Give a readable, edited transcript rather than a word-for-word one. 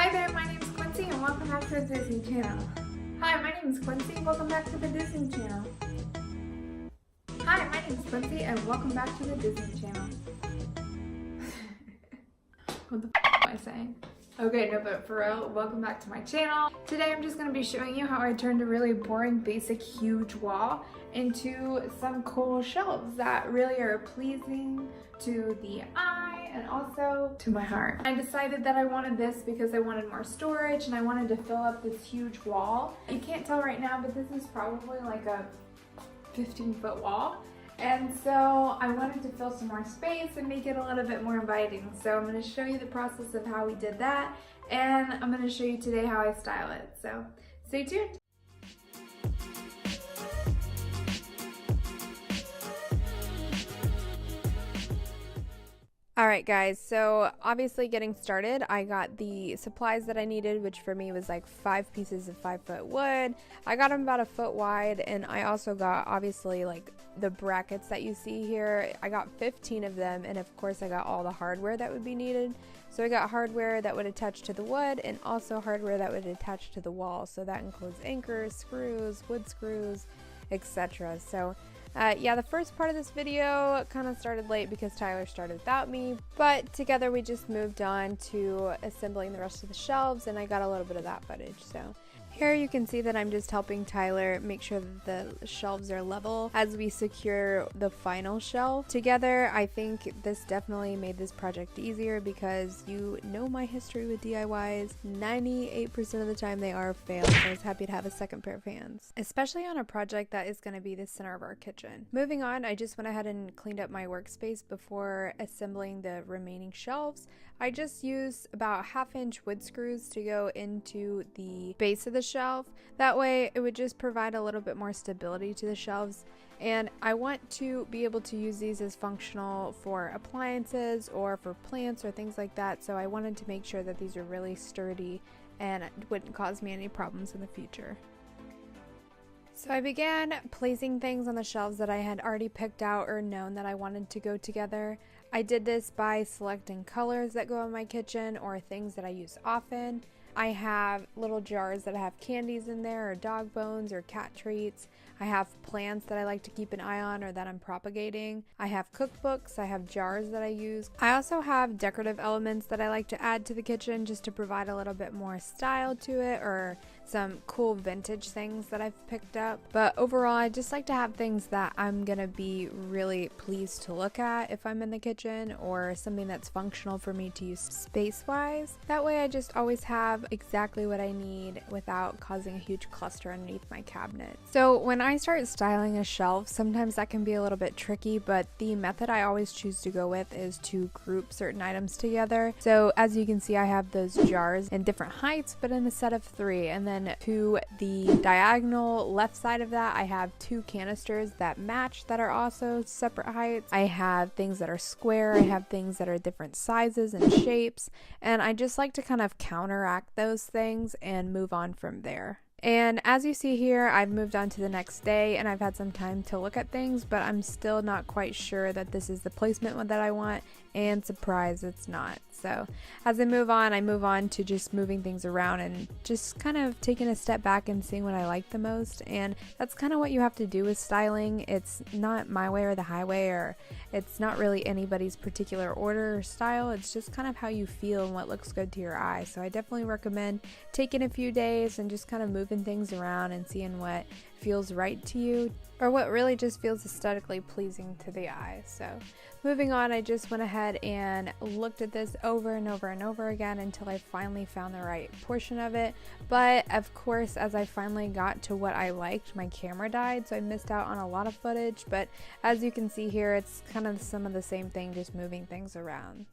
Hi there, my name is Quincy and welcome back to the Disney Channel. Hi, my name is Quincy, welcome back to the Disney Channel. Hi, my name is Quincy and welcome back to the Disney Channel. What the f am I saying? Okay, no, but for real, welcome back to my channel. Today I'm just going to be showing you how I turned a really boring, basic, huge wall into some cool shelves that really are pleasing to the eye and also to my heart. I decided that I wanted this because I wanted more storage and I wanted to fill up this huge wall. You can't tell right now, but this is probably like a 15-foot wall. And so I wanted to fill some more space and make it a little bit more inviting. So I'm going to show you the process of how we did that, and I'm going to show you today how I style it. So stay tuned. Alright guys, so obviously getting started, I got the supplies that I needed, which for me was like 5 pieces of 5-foot wood. I got them about a foot wide, and I also got obviously like the brackets that you see here. I got 15 of them, and of course I got all the hardware that would be needed. So I got hardware that would attach to the wood and also hardware that would attach to the wall. So that includes anchors, screws, wood screws, etc. So yeah, the first part of this video kind of started late because Tyler started without me, but together we just moved on to assembling the rest of the shelves, and I got a little bit of that footage. So here you can see that I'm just helping Tyler make sure that the shelves are level as we secure the final shelf. Together, I think this definitely made this project easier because you know my history with DIYs. 98% of the time they are failed, so I was happy to have a second pair of hands, especially on a project that is going to be the center of our kitchen. Moving on, I just went ahead and cleaned up my workspace before assembling the remaining shelves. I just used about 1/2-inch wood screws to go into the base of the shelf. That way it would just provide a little bit more stability to the shelves, and I want to be able to use these as functional for appliances or for plants or things like that, so I wanted to make sure that these are really sturdy and wouldn't cause me any problems in the future. So I began placing things on the shelves that I had already picked out or known that I wanted to go together. I did this by selecting colors that go in my kitchen or things that I use often. I have little jars that have candies in there, or dog bones, or cat treats. I have plants that I like to keep an eye on or that I'm propagating. I have cookbooks, I have jars that I use. I also have decorative elements that I like to add to the kitchen just to provide a little bit more style to it, or some cool vintage things that I've picked up. But overall, I just like to have things that I'm gonna be really pleased to look at if I'm in the kitchen, or something that's functional for me to use space-wise. That way I just always have exactly what I need without causing a huge cluster underneath my cabinet. So when I start styling a shelf, sometimes that can be a little bit tricky, but the method I always choose to go with is to group certain items together. So as you can see, I have those jars in different heights, but in a set of 3, and then to the diagonal left side of that, I have 2 canisters that match that are also separate heights. I have things that are square, I have things that are different sizes and shapes, and I just like to kind of counteract those things and move on from there. And as you see here, I've moved on to the next day and I've had some time to look at things, but I'm still not quite sure that this is the placement that I want, and surprise, it's not. So as I move on to just moving things around and just kind of taking a step back and seeing what I like the most. And that's kind of what you have to do with styling. It's not my way or the highway, or it's not really anybody's particular order or style. It's just kind of how you feel and what looks good to your eye. So I definitely recommend taking a few days and just kind of moving things around and seeing what feels right to you, or what really just feels aesthetically pleasing to the eye. So moving on, I just went ahead and looked at this over and over and over again until I finally found the right portion of it. But of course, as I finally got to what I liked, my camera died, so I missed out on a lot of footage. But as you can see here, it's kind of some of the same thing, just moving things around.